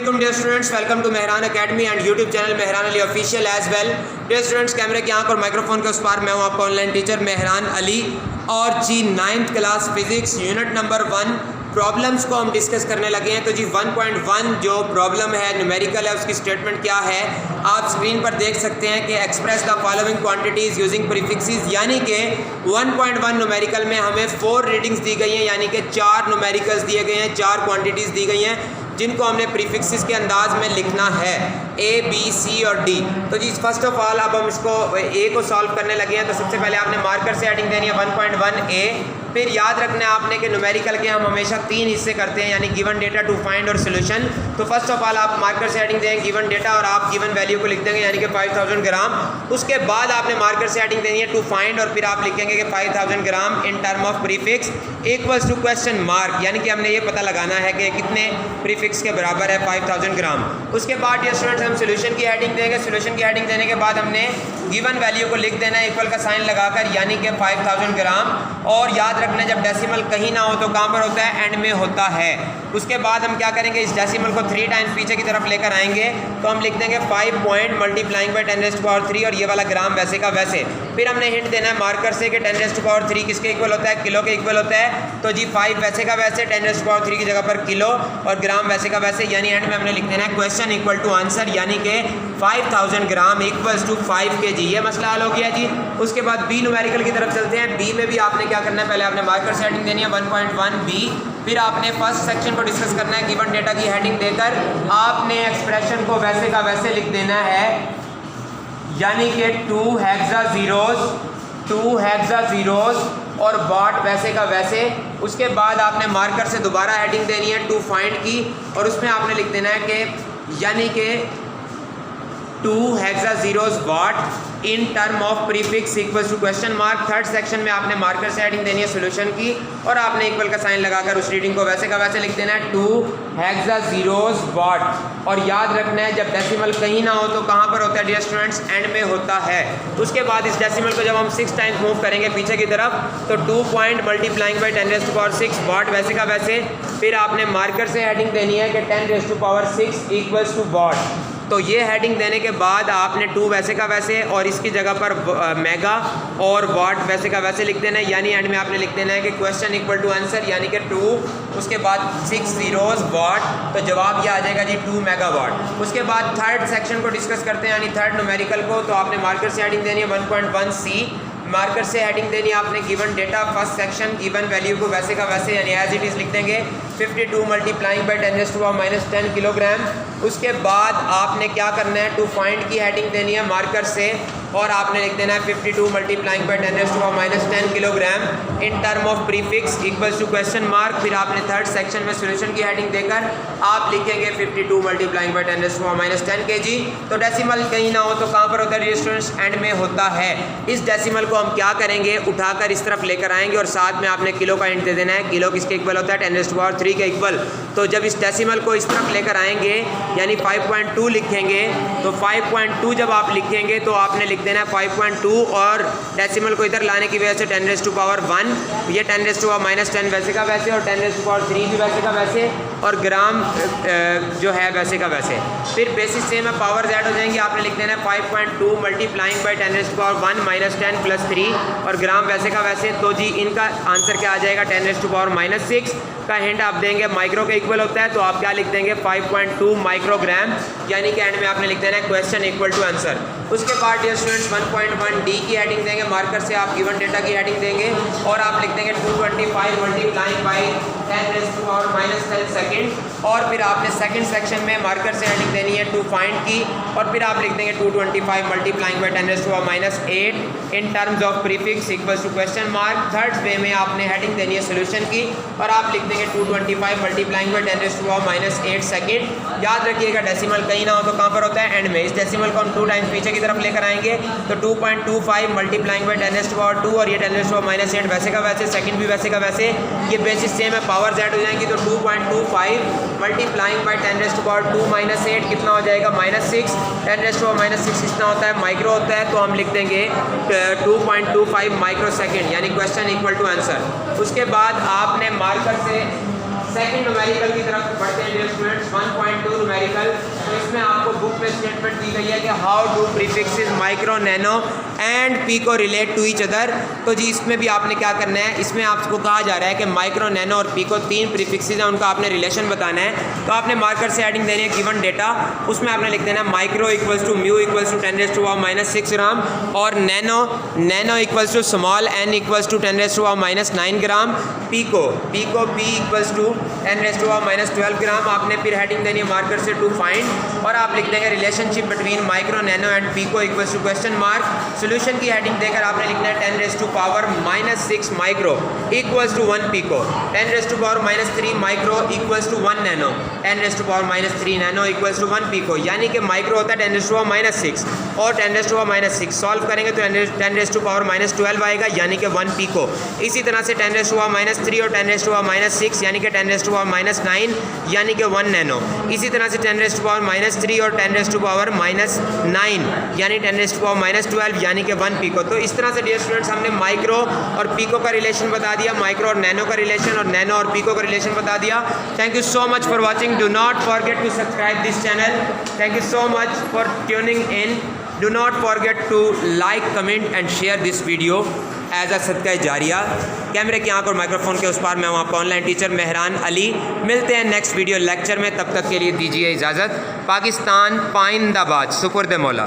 Assalamualaikum dear students, welcome to Mehran Academy and YouTube channel Mehran Ali official as well. Dear students, कैमरे की आंख और microphone के उस पार मैं हूं आपका ऑनलाइन टीचर मेहरान अली और जी 9th class physics unit number 1 problems को हम डिस्कस करने लगे हैं। तो जी 1.1 जो प्रॉब्लम है न्यूमेरिकल है, उसकी स्टेटमेंट क्या है आप स्क्रीन पर देख सकते हैं कि express the following quantities using prefixes, यानी कि 1.1 न्यूमेरिकल में हमें 4 रीडिंग्स दी गई हैं, यानी कि 4 न्यूमेरिकल्स दिए गए हैं, 4 क्वांटिटीज़ दी गई हैं जिनको हमने प्रीफिक्सेस के अंदाज में लिखना है A, B, C और D। तो जी फर्स्ट ऑफ ऑल अब हम इसको A को सॉल्व करने लगे हैं। तो सबसे पहले आपने मार्कर से हेडिंग देनी है 1.1 A। फिर याद रखना है आपने कि न्यूमेरिकल के हम हमेशा 3 हिस्से करते हैं, यानी गिवन डेटा, टू फाइंड और सोल्यूशन। तो फर्स्ट ऑफ ऑल आप मार्कर से हेडिंग देंगे गिवन डेटा और आप गिवन वैल्यू को लिख देंगे, यानी कि 5000 ग्राम। उसके बाद आपने मार्कर से हेडिंग देनी है टू फाइंड और फिर आप लिखेंगे कि 5000 gram in term of prefix equals to question mark, यानी कि हमने ये पता लगाना है कि कितने प्रीफिक्स के बराबर है 5000 ग्राम। उसके बाद ये स्टूडेंट्स हम सोल्यूशन की हेडिंग देंगे। सोल्यूशन की हेडिंग देने के बाद हमने गिवन वैल्यू को लिख देना है इक्वल का साइन लगाकर, यानी कि 5000 ग्राम। और याद रखना जब डेसिमल कहीं ना हो तो कहाँ पर होता है, एंड में होता है। उसके बाद हम क्या करेंगे, इस डेसिमल को 3 टाइम्स पीछे की तरफ लेकर आएंगे तो हम लिख देंगे 5 पॉइंट मल्टीप्लाइंग बाई 10⁻³ और ये वाला ग्राम वैसे का वैसे। फिर हमने हिंट देना है मार्कर से कि 10⁻³ किसके इक्वल होता है, किलो के इक्वल होता है। तो जी 5 वैसे का वैसे, 10⁻³ की जगह पर किलो और ग्राम वैसे का वैसे, यानी एंड में हमने लिख देना है क्वेश्चन इक्वल टू आंसर, यानी कि 5000 ग्राम इक्वल्स टू 5 kg। ये मसला हल हो गया जी। उसके बाद बी न्यूमेरिकल की तरफ चलते हैं। बी में भी आपने क्या करना है, पहले आपने मार्कर से हेडिंग देनी है 1.1 बी। फिर आपने फर्स्ट सेक्शन को डिस्कस करना है गिवन डेटा की हेडिंग देकर आपने एक्सप्रेशन को वैसे का वैसे लिख देना है, यानी कि 2 हेक्सा जीरोस और बॉट वैसे का वैसे। उसके बाद आपने मार्कर से दोबारा हेडिंग देनी है टू फाइंड की और उसमें आपने लिख देना है कि यानी कि 2 hexa zeros bought in term of prefix equals to question mark. Third section में आपने मार्कर से हेडिंग देनी है सोल्यूशन की और आपने इक्वल का साइन लगाकर उस रीडिंग को वैसे का वैसे लिख देना है 2 हेक्सा जीरोस बॉट। और याद रखना है जब डेसिमल कहीं ना हो तो कहाँ पर होता है डियर स्टूडेंट्स, एंड में होता है। उसके बाद इस डेसिमल को जब हम 6 टाइम्स मूव करेंगे पीछे की तरफ तो 2 पॉइंट मल्टीप्लाइंग बाई 10⁻6 बॉट वैसे का वैसे। फिर आपने मार्कर से हेडिंग देनी है कि 10⁻6 इक्वल्स टू बॉट। तो ये हेडिंग देने के बाद आपने 2 वैसे का वैसे और इसकी जगह पर मेगा और वाट वैसे का वैसे लिख देना है, यानी एंड में आपने लिख देना है कि क्वेश्चन इक्वल टू आंसर, यानी कि 2 उसके बाद 6 जीरोस वाट। तो जवाब ये आ जाएगा जी 2 मेगावाट। उसके बाद थर्ड सेक्शन को डिस्कस करते हैं, यानी थर्ड न्यूमेरिकल को। तो आपने मार्कर से हेडिंग देनी है 1.1 सी। मार्कर से हेडिंग देनी है आपने given data first section, given value को वैसे का वैसे यानी एज इट इज़ लिख देंगे 52 मल्टीप्लाइंग बाई 10⁻⁻10 किलोग्राम। उसके बाद आपने क्या करना है, टू फाइंड की हेडिंग देनी है मार्कर से और आपने लिख देना है 52 multiplying by 10⁻10 kilogram in term of prefix equals to question mark. फिर आपने थर्ड सेक्शन में सोल्यूशन की हेडिंग देकर आप लिखेंगे 52 मल्टीप्लाइंग बाई 10⁻10 kg। तो डेसिमल कहीं ना हो तो कहाँ पर होता है स्टूडेंट्स, एंड में होता है। इस डेसिमल को हम क्या करेंगे, उठाकर इस तरफ लेकर आएंगे और साथ में आपने किलो का हिंट दे देना है। किलो किसके इक्वल होता है, 10⁻³ के इक्वल। तो जब इस डेसिमल को इस तरफ लेकर आएंगे यानी 5.2 लिखेंगे, तो 5.2 जब आप लिखेंगे तो आपने लिख देना है 5.2 और डेसिमल को इधर लाने की वजह से 10⁻1 ये 10⁻10 वैसे का वैसे और 10⁻3 भी वैसे का वैसे और ग्राम जो है वैसे का वैसे। फिर बेसिस सेम है, पावर ऐड हो जाएंगी। आपने लिख देना है 5.2 मल्टीप्लाइंग बाई 10⁻1 - 10 + 3 और ग्राम वैसे का वैसे। तो जी इनका आंसर क्या आ जाएगा, 10⁻6 का हिंट आप देंगे माइक्रो के इक्वल होता है, तो आप क्या लिख देंगे 5.2 माइक्रोग्राम, यानी कि एंड में आपने लिख देना है क्वेश्चन इक्वल टू आंसर। उसके बाद डियर स्टूडेंट्स 1.1 डी की हेडिंग देंगे, मार्कर से आप गिवन डेटा की हेडिंग देंगे और आप लिख देंगे 225 मल्टीप्लाइंग बाई 10⁻10 सेकेंड। और फिर आपने सेकंड सेक्शन में मार्कर से हेडिंग देनी है टू फाइंड की और फिर आप लिख देंगे 225 multiplying by 10⁻8 in terms of prefix equals to question mark. Third way में आपने हेडिंग देनी है सोल्यूशन की और आप लिख देंगे 225 मल्टीप्लाइंग बाई 10⁻8 सेकेंड। याद रखिएगा डेसिमल कहीं ना हो तो कहाँ पर होता है, एंड में। इस डेसिमल को हम 2 टाइम्स पीछे की तरफ लेकर आएंगे तो 2.25 मल्टीप्लाइंग बाई 10⁻2 और ये 10⁻8 वैसे का वैसे, सेकंड भी वैसे का वैसे। ये बेसिस सेम है, पावर ऐड हो जाएंगी। तो 2.25 मल्टीप्लाइंग बाई 10⁻2 - 8 कितना हो जाएगा, -6। 10⁻6 कितना होता है, माइक्रो होता है। तो हम लिख देंगे 2.25 माइक्रो सेकेंड, यानी क्वेश्चन इक्वल टू आंसर। उसके बाद आपने मार्कर से सेकंड न्यूमेरिकल की तरफ बढ़ते हैं डियर स्टूडेंट्स। 1.2 न्यूमेरिकल। तो इसमें आपको बुक में स्टेटमेंट दी गई है कि how do prefixes micro, nano and pico relate to each other. तो जी इसमें भी आपने क्या करना है, इसमें आपको कहा जा रहा है कि माइक्रो, नैनो और पीको 3 प्रीफिक्सेस हैं, उनका आपने रिलेशन बताना है। तो आपने मार्कर से हेडिंग देनी है गिवन डेटा, उसमें आपने लिख देना micro equals to mu equals to 10⁻⁻6 gram और nano equals to small n equals to 10⁻⁹ gram. Pico p equals to 10⁻12 gram. आपने फिर हेडिंग देनी है मार्कर से टू फाइंड और आप लिख देंगे relationship between micro, nano and pico equals to question mark. Solution की हेडिंग देकर आपने लिखना है 10⁻⁻6 micro equals to 1 pico, 10⁻⁻3 micro equals to 1 nano, 10⁻3 nano equals to 1 pico. यानी कि माइक्रो होता है 10⁻6 और 10⁻6 सॉल्व करेंगे तो 10⁻12 आएगा यानी कि 1 पीको। इसी तरह से 10⁻3 और 10⁻6 यानी कि 10⁻9 यानी कि 1 नैनो। इसी तरह से 10⁻3 और 10⁻9 यानी 10⁻12 यानी कि 1 पीको। तो इस तरह से डियर स्टूडेंट्स हमने माइक्रो और पीको का रिलेशन बता दिया, माइक्रो और नैनो का रिलेशन और नैनो और पीको का रिलेशन बता दिया। Thank you so much for watching. Do not forget to subscribe this channel. Thank you so much for tuning in. Do not forget to like, comment and share this video as a सदका जारिया। कैमरे की आंख और microphone के उस पार मैं हूँ आपका ऑनलाइन टीचर मेहरान अली। मिलते हैं नेक्स्ट वीडियो लेक्चर में, तब तक के लिए दीजिए इजाज़त। पाकिस्तान पाइंदाबाद, सुपुर्द मौला।